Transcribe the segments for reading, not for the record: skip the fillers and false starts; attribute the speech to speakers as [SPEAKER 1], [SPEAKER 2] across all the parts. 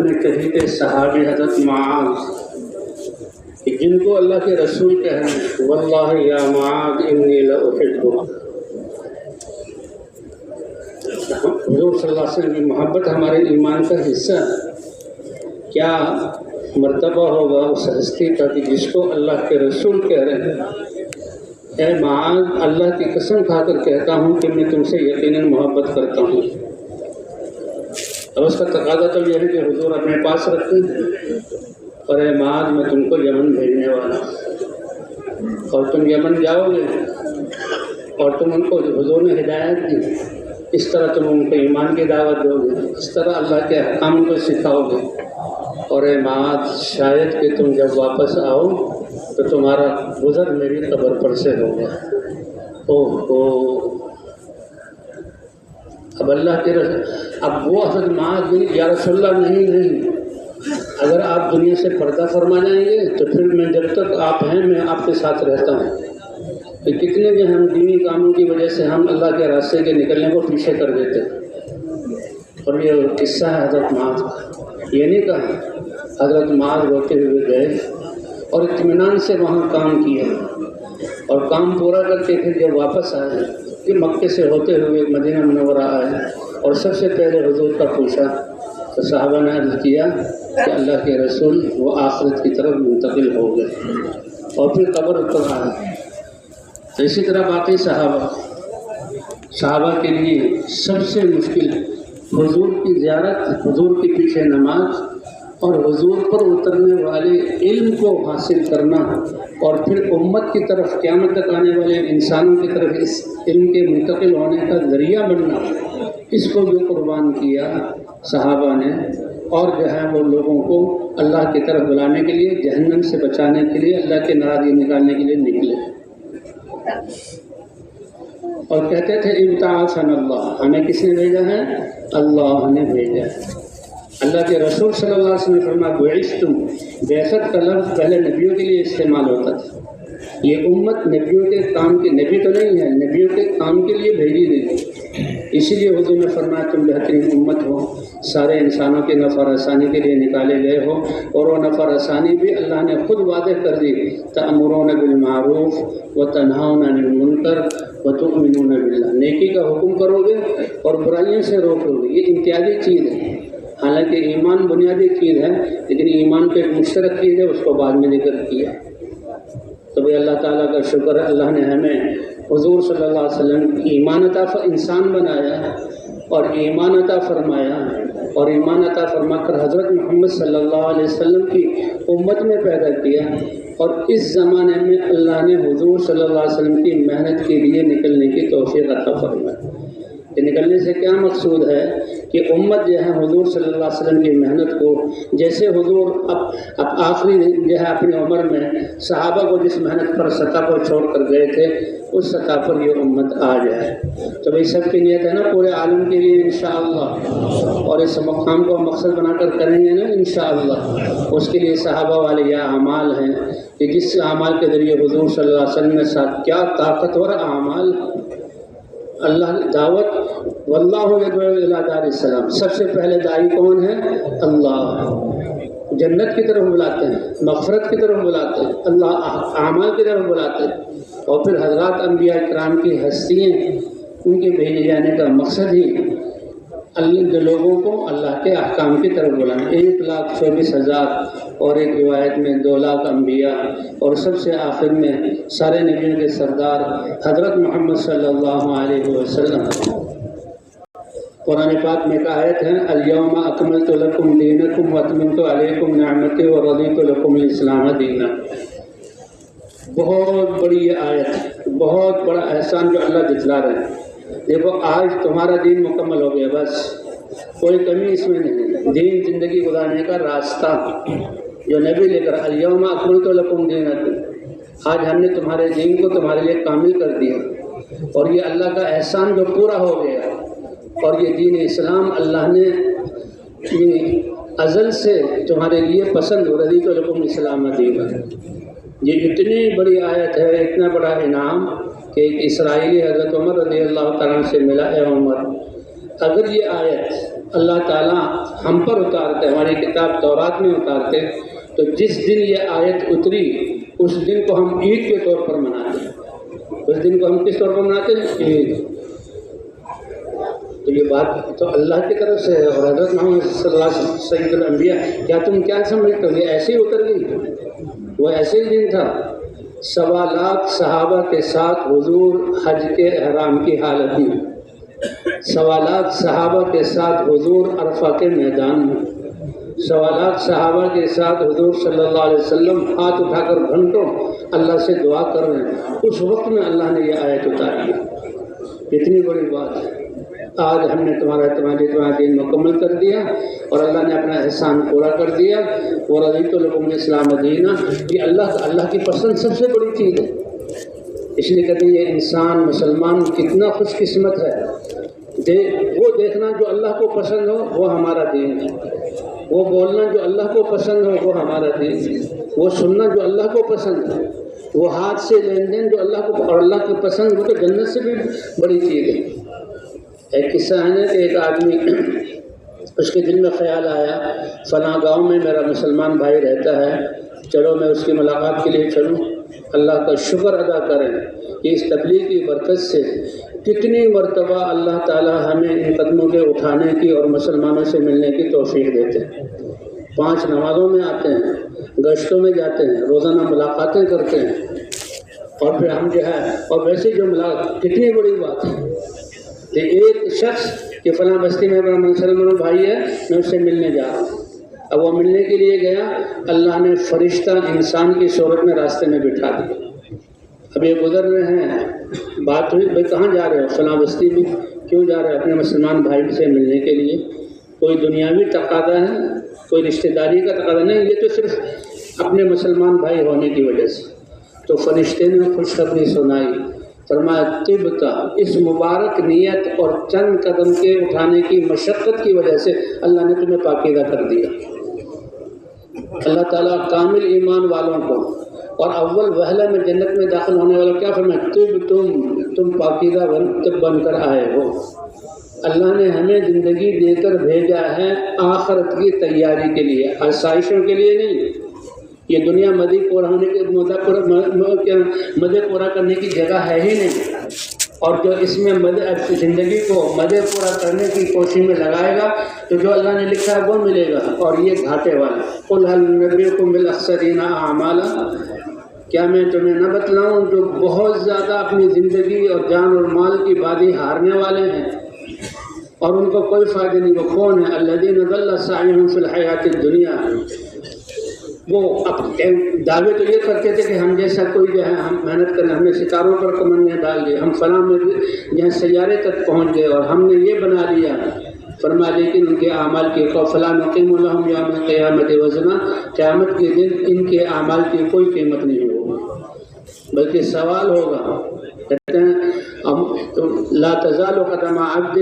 [SPEAKER 1] اپنے کہیتے صحابی حضرت معاذ کہ جن کو اللہ کے رسول کہہ رہے ہیں واللہ یا معاذ انی لأحبک، حضور صلی اللہ علیہ وسلم کی محبت ہمارے ایمان کا حصہ ہے۔ کیا مرتبہ ہوگا اس ہستی کا کہ جس کو اللہ کے رسول کہہ رہے ہیں اے معاذ اللہ کی قسم کھا کر کہتا ہوں کہ میں تم سے یقیناً محبت کرتا ہوں۔ اب اس کا تقاضا تو یہ ہے کہ حضور اپنے پاس رکھتے ہیں اور اے معاذ میں تم کو یمن بھیجنے والا ہوں اور تم یمن جاؤ گے اور تم ان کو حضور نے ہدایت دی، اس طرح تم ان کو ایمان کی دعوت دو گے، اس طرح اللہ کے احکام کو سکھاؤ گے، اور اے معاذ شاید کہ تم جب واپس آؤ تو تمہارا گزر میری قبر پر سے ہوگا۔ اب اللہ کے اب وہ حضرت معاذ بن یا رسول اللہ نہیں، اگر آپ دنیا سے پردہ فرما جائیں گے تو پھر میں جب تک آپ ہیں میں آپ کے ساتھ رہتا ہوں۔ تو کتنے بھی ہم دینی کاموں کی وجہ سے ہم اللہ کے راستے کے نکلنے کو پیچھے کر دیتے ہیں، اور یہ قصہ ہے حضرت معاذ کا۔ یہ نہیں کہا حضرت معاذ روتے ہوئے گئے اور اطمینان سے وہاں کام کیا اور کام پورا کر کے پھر جب واپس آئے کہ مکے سے ہوتے ہوئے مدینہ منورہ آئے اور سب سے پہلے حضور کا پوچھا تو صحابہ نے عرض کیا کہ اللہ کے رسول وہ آخرت کی طرف منتقل ہو گئے اور پھر قبر پر آئے۔ تو اسی طرح باقی صحابہ کے لیے سب سے مشکل حضور کی زیارت، حضور کے پیچھے نماز اور حضور پر اترنے والے علم کو حاصل کرنا، اور پھر امت کی طرف قیامت تک آنے والے انسانوں کی طرف اس علم کے منتقل ہونے کا ذریعہ بننا، اس کو جو قربان کیا صحابہ نے، اور جو ہے وہ لوگوں کو اللہ کی طرف بلانے کے لیے، جہنم سے بچانے کے لیے، اللہ کے ناراضگی نکالنے کے لیے نکلے اور کہتے تھے ابتعاثنا اللہ، ہمیں کس نے بھیجا ہے؟ اللہ نے بھیجا ہے۔ اللہ کے رسول صلی اللہ علیہ وسلم نے فرمایا بعثتم، بعثت کا لفظ پہلے نبیوں کے لیے استعمال ہوتا تھا، یہ امت نبیوں کے کام کی، نبی تو نہیں ہے، نبیوں کے کام کے لیے بھیجی گئی، اسی لیے حضور نے فرمایا تم بہترین امت ہو، سارے انسانوں کے نفع رسانی کے لیے نکالے گئے ہو، اور وہ نفع رسانی بھی اللہ نے خود واضح کر دی، تأمرون بالمعروف وتنہون عن المنکر وتؤمنون باللہ، نیکی کا حکم کرو گے اور برائیوں سے روکو گے، یہ امتیازی چیز ہے۔ حالانکہ ایمان بنیادی چیز ہے، لیکن ایمان پہ ایک مشترک چیز ہے، اس کو بعد میں ذکر کیا۔ تو بھئی اللہ تعالیٰ کا شکر ہے، اللہ نے ہمیں حضور صلی اللہ علیہ وسلم ایمان عطا انسان بنایا اور ایمان عطا فرمایا، اور ایمان عطا فرما کر حضرت محمد صلی اللہ علیہ وسلم کی امت میں پیدا کیا، اور اس زمانے میں اللہ نے حضور صلی اللہ علیہ وسلم کی محنت کے لیے نکلنے کی توفیق عطا فرمائی۔ کہ نکلنے سے کیا مقصود ہے کہ امت جو ہے حضور صلی اللہ علیہ وسلم کی محنت کو، جیسے حضور اب آخری جو ہے اپنی عمر میں صحابہ کو جس محنت پر سطح پر چھوڑ کر گئے تھے، اس سطح پر یہ امت آ جائے۔ تو بھئی سب کی نیت ہے نا پورے عالم کے لیے انشاءاللہ، اور اس مقام کو مقصد بنا کر کریں گے نا انشاءاللہ، اس کے لیے صحابہ والے یہ اعمال ہیں کہ جس اعمال کے ذریعے حضور صلی اللہ علیہ وسلم کے ساتھ کیا طاقتور اعمال، اللہ دعوت واللہ یدعو الی دار السلام، سب سے پہلے داعی کون ہے؟ اللہ، جنت کی طرف بلاتے ہیں، مغفرت کی طرف بلاتے ہیں، اللہ اعمال کی طرف بلاتے ہیں، اور پھر حضرات انبیاء کرام کی ہستیاں، ان کے بھیجے جانے کا مقصد ہی اللہ لوگوں کو اللہ کے احکام کی طرف بلانا۔ 1,24,000 اور ایک روایت میں 2 لاکھ انبیاء، اور سب سے آخر میں سارے نبیوں کے سردار حضرت محمد صلی اللہ علیہ وسلم۔ قرآن پاک میں ایک آیت ہے الیوم اکملت لکم دینکم واتممت علیکم نعمتی ورضیت لکم الاسلام دینا۔ بہت بڑی یہ آیت، بہت بڑا احسان جو اللہ جتلا رہے ہیں۔ دیکھو آج تمہارا دین مکمل ہو گیا، بس کوئی کمی اس میں نہیں، دین زندگی گزارنے کا راستہ جو نبی لے کر الیوم اکملت لکم دینکم، آج ہم نے تمہارے دین کو تمہارے لیے کامل کر دیا، اور یہ اللہ کا احسان جو پورا ہو گیا، اور یہ دین اسلام اللہ نے ازل سے تمہارے لیے پسند ہو، رضیت لکم الاسلام دینا۔ یہ اتنی بڑی آیت ہے، اتنا بڑا انعام کہ ایک اسرائیلی حضرت عمر رضی اللہ تعالیٰ سے ملا، اے عمر اگر یہ آیت اللہ تعالیٰ ہم پر اتارتے، ہماری کتاب تورات میں اتارتے، تو جس دن یہ آیت اتری اس دن کو ہم عید کے طور پر مناتے ہیں۔ اس دن کو ہم کس طور پر مناتے ہیں؟ عید۔ تو یہ بات تو اللہ کی طرف سے ہے، اور حضرت محمد صلی اللہ علیہ وسلم سید الانبیاء، کیا تم کیا سمجھتے ہو یہ ایسے ہی اتر گئی؟ وہ ایسے ہی دن تھا۔ 1.25 لاکھ صحابہ کے ساتھ حضور حج کے احرام کی حالت میں، 1.25 لاکھ صحابہ کے ساتھ حضور عرفہ کے میدان میں، 1.25 لاکھ صحابہ کے ساتھ حضور صلی اللہ علیہ وسلم ہاتھ اٹھا کر گھنٹوں اللہ سے دعا کر رہے ہیں۔ اس وقت میں اللہ نے یہ آیت اتاری ہے۔ اتنی بڑی بات ہے۔ آج ہم نے تمہارا دین مکمل کر دیا اور اللہ نے اپنا احسان پورا کر دیا۔ ورضیت لکم الاسلام دینا، یہ اللہ کی پسند سب سے بڑی چیز ہے۔ اس لیے کہتے ہیں یہ انسان مسلمان کتنا خوش قسمت ہے۔ وہ دیکھنا جو اللہ کو پسند ہو وہ ہمارا دین ہے، وہ بولنا جو اللہ کو پسند ہو وہ ہمارا دین ہے، وہ سننا جو اللہ کو پسند ہے، وہ ہاتھ سے لین دین جو اللہ کو اور اللہ کی پسند ہو تو جنت سے بھی بڑی چیز ہے۔ ایک قصہ ہے نا کہ ایک آدمی اس کے دل میں خیال آیا فلاں گاؤں میں میرا مسلمان بھائی رہتا ہے، چلو میں اس کی ملاقات کے لیے چلوں۔ اللہ کا شکر ادا کریں کہ اس تبلیغ کی برکت سے کتنی مرتبہ اللہ تعالی ہمیں ان قدموں کے اٹھانے کی اور مسلمانوں سے ملنے کی توفیق دیتے ہیں۔ 5 نمازوں میں آتے ہیں، گشتوں میں جاتے ہیں، روزانہ ملاقاتیں کرتے ہیں، اور پھر ہم جو ہے اور ویسے جو ملاقات کتنی بڑی بات ہے کہ ایک شخص کہ فلاں بستی میں میرا مسلمان بھائی ہے میں اس سے ملنے جا رہا ہوں۔ اب وہ ملنے کے لیے گیا، اللہ نے فرشتہ انسان کی صورت میں راستے میں بٹھا دیا۔ اب یہ گزر رہے ہیں، بات ہوئی بھائی کہاں جا رہے ہو؟ فلاں بستی میں۔ کیوں جا رہے ہو؟ اپنے مسلمان بھائی سے ملنے کے لیے۔ کوئی دنیاوی تقاضا ہے، کوئی رشتہ داری کا تقاضا نہیں، یہ تو صرف اپنے مسلمان بھائی ہونے کی وجہ سے۔ تو فرشتے نے خوشخبری سنائی، فرمایا طبتا، اس مبارک نیت اور چند قدم کے اٹھانے کی مشقت کی وجہ سے اللہ نے تمہیں پاکیزہ کر دیا۔ اللہ تعالیٰ کامل ایمان والوں کو اور اول وہلہ میں جنت میں داخل ہونے والا کیا فرمایا؟ تم پاکیزہ بن کر آئے ہو۔ اللہ نے ہمیں زندگی دے کر بھیجا ہے آخرت کی تیاری کے لیے، آسائشوں کے لیے نہیں۔ یہ دنیا مزے پورا ہونے کے مزے پورا کرنے کی جگہ ہے ہی نہیں، اور جو اس میں زندگی کو مزے پورا کرنے کی کوشش میں لگائے گا تو جو اللہ نے لکھا ہے وہ ملے گا، اور یہ گھاٹے والا۔ قل هل ننبئکم بالاخسرین اعمالا، کیا میں تمہیں نہ بتلاؤں جو بہت زیادہ اپنی زندگی اور جان اور مال کی بازی ہارنے والے ہیں اور ان کو کوئی فائدہ نہیں۔ وہ کون ہے؟ الذین ضل سعیہم فی الحیاۃ الدنیا، وہ دعوے تو یہ کرتے تھے کہ ہم جیسا کوئی جو ہے ہم محنت کریں، ہم نے ستاروں پر کمندیں ڈال دی، ہم فلاں میں جہاں سیارے تک پہنچ گئے اور ہم نے یہ بنا لیا۔ فرمایا لیکن ان کے اعمال کی فلا نقیم لہم یوم القیامۃ وزنا، قیامت کے دن ان کے اعمال کی کوئی قیمت نہیں ہوگی بلکہ سوال ہوگا۔ کہتے ہیں لا تزال قدم عبد،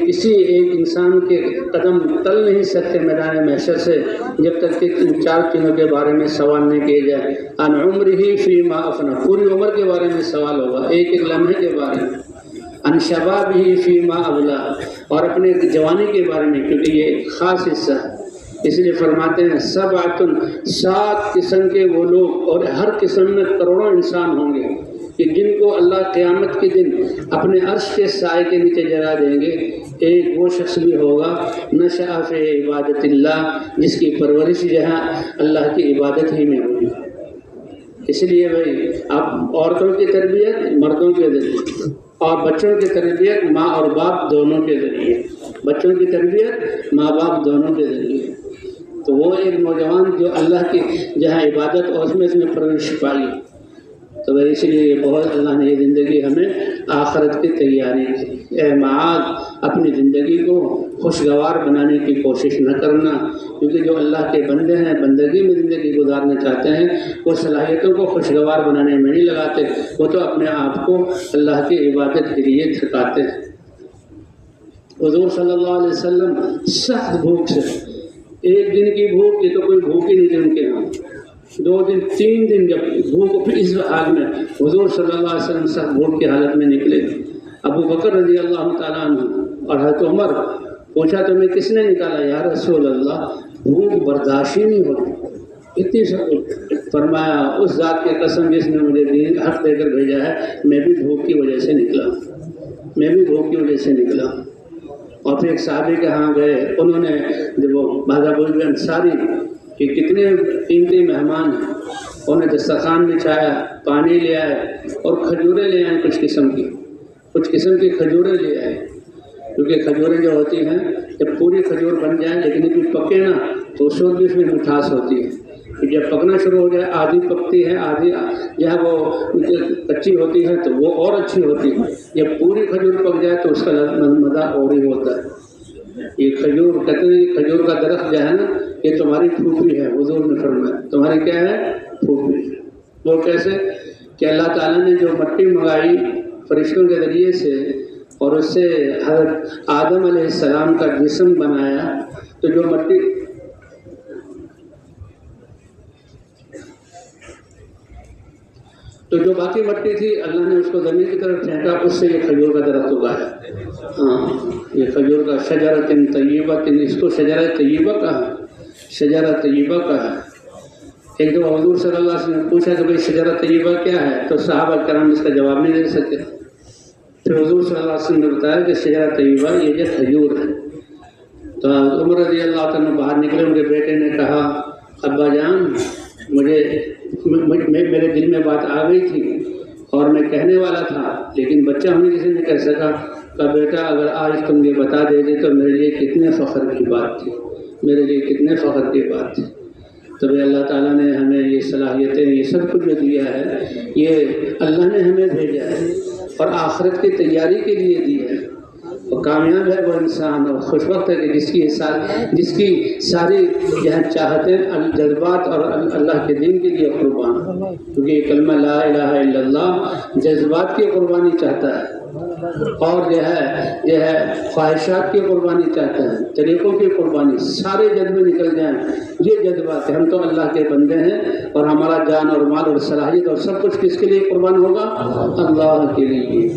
[SPEAKER 1] کسی ایک انسان کے قدم تل نہیں سکتے میدان محشر سے جب تک کہ ان 4 چیزوں کے بارے میں سوال نہیں کیے جائے۔ عن عمرہ فیما افنی، پوری عمر کے بارے میں سوال ہوگا، ایک ایک لمحے کے بارے میں۔ عن شبابہ فیما ابلا، اور اپنے جوانی کے بارے میں، کیونکہ یہ خاص حصہ ہے، اس لیے فرماتے ہیں 7 قسم کے وہ لوگ، اور ہر قسم میں کروڑوں انسان ہوں گے کہ جن کو اللہ قیامت کے دن اپنے عرش کے سائے کے نیچے جلا دیں گے۔ ایک وہ شخص بھی ہوگا نشأ فی عبادت اللہ، جس کی پرورش جہاں اللہ کی عبادت ہی میں ہوگی۔ اس لیے بھائی آپ عورتوں کی تربیت مردوں کے ذریعے، اور بچوں کی تربیت ماں اور باپ دونوں کے ذریعے، بچوں کی تربیت ماں باپ دونوں کے ذریعے۔ تو وہ ایک نوجوان جو اللہ کی جہاں عبادت اور اس میں پرورش پائی، تو اس لیے بہت اللہ نے یہ زندگی ہمیں آخرت کی تیاری کی۔ اے معاذ، اپنی زندگی کو خوشگوار بنانے کی کوشش نہ کرنا، کیونکہ جو اللہ کے بندے ہیں بندگی میں زندگی گزارنا چاہتے ہیں وہ صلاحیتوں کو خوشگوار بنانے میں نہیں لگاتے، وہ تو اپنے آپ کو اللہ کی عبادت کے لیے تھکاتے ہیں۔ حضور صلی اللہ علیہ وسلم سخت بھوک سے، ایک دن کی بھوک، یہ تو کوئی بھوک ہی نہیں تھی ان کے ہاں، 2 دن 3 دن جب بھوک، پھر اس حال میں حضور صلی اللہ علیہ وسلم سخت بھوک کی حالت میں نکلے۔ ابو بکر رضی اللہ تعالیٰ عنہ اور حضرت عمر پوچھا تمہیں کس نے نکالا؟ یا رسول اللہ بھوک برداشت ہی نہیں ہوتی اتنی سب۔ فرمایا اس ذات کی قسم جس نے مجھے حق دے کر بھیجا ہے، میں بھی بھوک کی وجہ سے نکلا، میں بھی بھوک کی وجہ سے نکلا۔ اور پھر ایک صحابی کے ہاں گئے، انہوں نے جب وہ بادہ بوجھ گئے انصاری کہ کتنے قیمتی مہمان ہیں، انہیں دسترخوان بچھایا، پانی لے آئے اور کھجوریں لے آئے، کچھ قسم کی کھجوریں لے آئے، کیونکہ کھجوریں جو ہوتی ہیں جب پوری کھجور بن جائے لیکن اتنی پکے نا تو اس وقت بھی اس میں مٹھاس ہوتی ہے، جب پکنا شروع ہو جائے آدھی پکتی ہے آدھی جو ہے وہ کچی ہوتی ہے تو وہ اور اچھی ہوتی ہے، جب پوری کھجور پک جائے تو اس کا مزہ اور ہی ہوتا ہے۔ یہ کھجور کہتے ہیں کھجور کا درخت جو ہے نا یہ تمہاری پھوپھی ہے، حضور نے فرمایا تمہاری کیا ہے؟ پھوپھی۔ وہ کیسے کہ اللہ تعالیٰ نے جو مٹی منگائی فرشتوں کے ذریعے سے اور اس سے حضرت آدم علیہ السلام کا جسم بنایا، تو جو مٹی تو جو باقی مٹی تھی اللہ نے اس کو زمین کی طرف پھینکا، اس سے یہ کھجور کا درخت اگایا۔ ہاں یہ کھجور کا شجرۃ طیبہ، اس کو شجرہ طیبہ کہا، شجرہ طیبہ کہا۔ ایک دو حضور صلی اللہ علیہ وسلم نے پوچھا کہ بھئی شجرہ طیبہ کیا ہے، تو صحابہ کرام اس کا جواب نہیں دے سکتے، پھر حضور صلی اللہ علیہ وسلم نے بتایا کہ شجرہ طیبہ یہ جو کھجور ہے۔ تو عمر رضی اللہ عنہ باہر نکلے، ان کے بیٹے نے کہا ابا جان میرے دل میں بات آ گئی تھی اور میں کہنے والا تھا لیکن بچہ ہونے کسی نے کہہ سکا، کہ بیٹا اگر آج تم یہ بتا دیتے تو میرے لیے کتنے فخر کی بات تھی، میرے لیے کتنے فخر کی بات تھی۔ تبھی اللہ تعالیٰ نے ہمیں یہ صلاحیتیں یہ سب کچھ جو دیا ہے یہ اللہ نے ہمیں بھیجا ہے اور آخرت کی تیاری کے لیے دی ہے، اور کامیاب ہے وہ انسان اور خوش وقت ہے کہ جس کی ساری چاہتیں جذبات اور اللہ کے دین کے لیے قربان، کیونکہ یہ کلمہ لا الہ الا اللہ جذبات کی قربانی چاہتا ہے اور جو ہے خواہشات کی قربانی چاہتا ہے، طریقوں کی قربانی، سارے جذبے نکل جائیں، یہ جذبات ہے۔ ہم تو اللہ کے بندے ہیں اور ہمارا جان اور مال اور صلاحیت اور سب کچھ کس کے لیے قربان ہوگا؟ اللہ کے لیے۔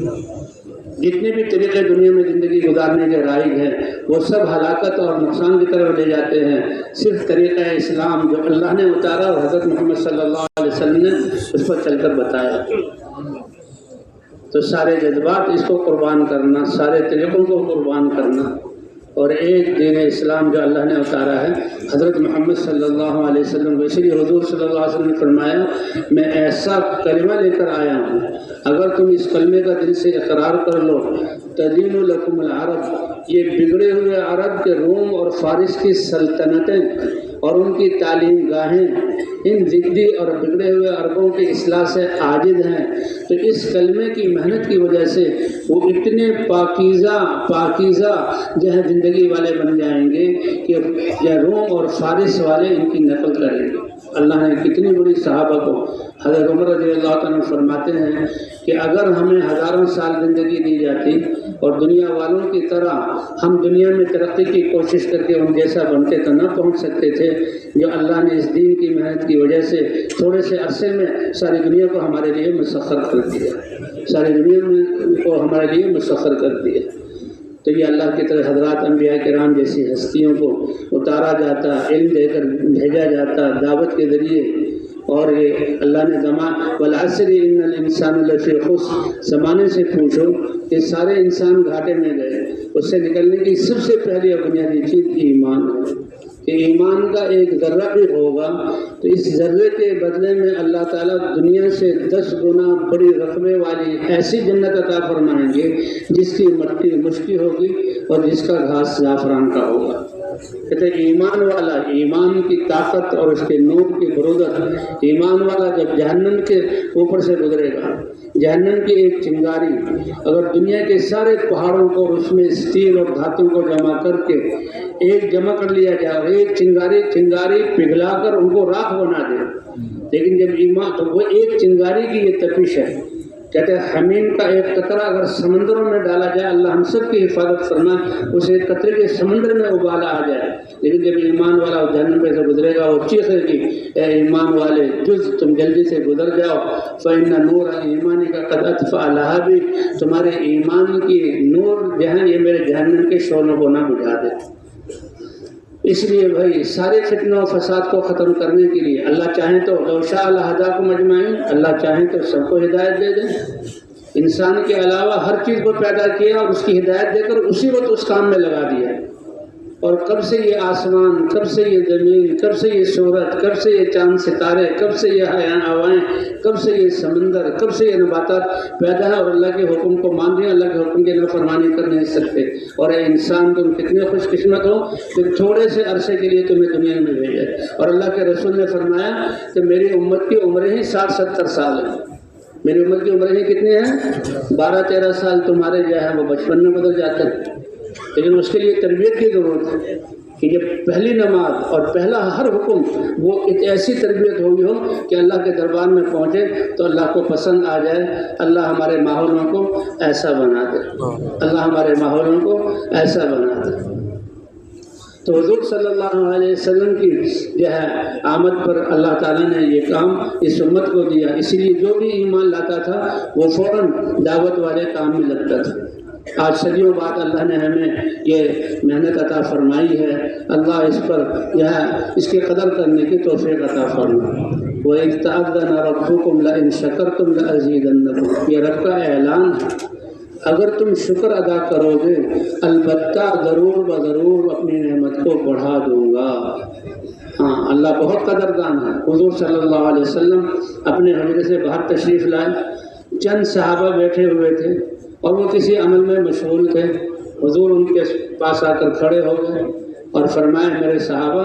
[SPEAKER 1] جتنے بھی طریقے دنیا میں زندگی گزارنے کے رائج ہیں وہ سب ہلاکت اور نقصان کی طرف لے جاتے ہیں، صرف طریقہ اسلام جو اللہ نے اتارا اور حضرت محمد صلی اللہ علیہ وسلم نے اس پر چل کر بتایا، تو سارے جذبات اس کو قربان کرنا، سارے طریقوں کو قربان کرنا، اور ایک دین اسلام جو اللہ نے اتارا ہے حضرت محمد صلی اللہ علیہ وسلم کو، اس لیے حضور صلی اللہ علیہ وسلم نے فرمایا میں ایسا کلمہ لے کر آیا ہوں اگر تم اس کلمے کا دل سے اقرار کر لو تدین لکم العرب، یہ بگڑے ہوئے عرب کے روم اور فارس کی سلطنتیں اور ان کی تعلیم گاہیں ان ضدی اور بگڑے ہوئے عربوں کی اصلاح سے عاجز ہیں، تو اس کلمے کی محنت کی وجہ سے وہ اتنے پاکیزہ جو ہے زندگی والے بن جائیں گے کہ روم اور فارس والے ان کی نقل کریں گے۔ اللہ نے کتنی بڑی صحابہ کو، حضرت عمر رضی اللہ عنہ فرماتے ہیں کہ اگر ہمیں ہزاروں سال زندگی دی جاتی اور دنیا والوں کی طرح ہم دنیا میں ترقی کی کوشش کر کے ان جیسا بنتے تو نہ پہنچ سکتے تھے، جو اللہ نے اس دین کی محنت کی وجہ سے تھوڑے سے عرصے میں ساری دنیا کو ہمارے لیے مسخر کر دیا، ساری دنیا کو ہمارے لیے مسخر کر دیا۔ تو یہ اللہ کی طرح حضرات انبیاء کرام جیسی ہستیوں کو اتارا جاتا، علم دے کر بھیجا جاتا دعوت کے ذریعے، اور یہ اللہ نے والعصر ان الانسان لفی خسر، زمانے سے پوچھو کہ سارے انسان گھاٹے میں گئے، اس سے نکلنے کی سب سے پہلی اور بنیادی چیز ایمان ہے، کہ ایمان کا ایک ذرہ بھی ہوگا تو اس ذرے کے بدلے میں اللہ تعالیٰ دنیا سے 10 گنا بڑی رقبے والی ایسی جنت عطا فرمائیں گے جس کی مٹی مشکی ہوگی اور جس کا گھاس زعفران کا ہوگا۔ کہتے ایمان والا، ایمان کی طاقت اور اس کے نور کی برودت، ایمان والا جب جہنم کے اوپر سے گزرے گا، جہنم کی ایک چنگاری اگر دنیا کے سارے پہاڑوں کو اور اس میں اسٹیل اور دھاتوں کو جمع کر کے ایک جمع کر لیا جائے اور ایک چنگاری پگھلا کر ان کو راکھ بنا دے، لیکن جب ایمان تو وہ ایک چنگاری کی یہ تپش ہے کہتے ہیں حمیم کا ایک قطرہ اگر سمندروں میں ڈالا جائے، اللہ ہم سب کی حفاظت فرمائے، اس ایک قطرے کے سمندر میں ابالا آ جائے، لیکن جب ایمان والا جہنم پہ سے گزرے گا وہ چیخے گی اے ایمان والے جز تم جلدی سے گزر جاؤ، فإن نور ایمانی کا قد اطفأ لہبی، تمہارے ایمان کی نور جو ہے یہ میرے جہنم کے شعلوں کو نہ بجھا دے۔ اس لیے بھائی سارے فتنوں و فساد کو ختم کرنے کے لیے اللہ چاہیں تو لو شاء لہداکم اجمعین، اللہ چاہیں تو سب کو ہدایت دے دیں۔ انسان کے علاوہ ہر چیز کو پیدا کیا اور اس کی ہدایت دے کر اسی وقت اس کام میں لگا دیا، اور کب سے یہ آسمان، کب سے یہ زمین، کب سے یہ سورج، کب سے یہ چاند ستارے، کب سے یہ ہوائیں، کب سے یہ سمندر، کب سے یہ نباتات پیدا ہے، اور اللہ کے حکم کو مان رہے ہیں، اللہ کے حکم کی نافرمانی کر نہیں سکتے۔ اور اے انسان تم کتنے خوش قسمت ہو کہ تھوڑے سے عرصے کے لیے تمہیں دنیا میں بھیجا، اور اللہ کے رسول نے فرمایا کہ میری امت کی عمریں ہی 60-70 سال ہیں، میری امت کی عمریں ہی کتنے ہیں؟ 12-13 سال تمہارے جو ہے وہ بچپن میں بدل جاتے ہیں، لیکن اس کے لیے تربیت کی ضرورت ہے کہ جب پہلی نماز اور پہلا ہر حکم وہ ایک ایسی تربیت ہوگی ہو کہ اللہ کے دربار میں پہنچے تو اللہ کو پسند آ جائے۔ اللہ ہمارے ماحولوں کو ایسا بنا دے، اللہ ہمارے ماحولوں کو ایسا بنا دے۔ تو حضور صلی اللہ علیہ وسلم کی جو ہے آمد پر اللہ تعالیٰ نے یہ کام اس امت کو دیا، اسی لیے جو بھی ایمان لاتا تھا وہ فوراً دعوت والے کام میں لگتا تھا۔ آج صدیوں بعد اللہ نے ہمیں یہ محنت عطا فرمائی ہے، اللہ اس پر جو ہے اس کی قدر کرنے کی توفیق عطا فرمائے۔ وَإِذْ تَأَذَّنَ رَبُّكُمْ لَئِن شَكَرْتُمْ لَأَزِيدَنَّكُمْ، یہ رب کا اعلان ہے، اگر تم شکر ادا کرو گے البتہ ضرور بضرور اپنی نعمت کو بڑھا دوں گا۔ ہاں اللہ بہت قدردان ہے۔ حضور صلی اللہ علیہ وسلم اپنے حجرے سے باہر تشریف لائے، چند صحابہ بیٹھے ہوئے تھے اور وہ کسی عمل میں مشغول تھے، حضور ان کے پاس آ کر کھڑے ہو گئے اور فرمائے میرے صحابہ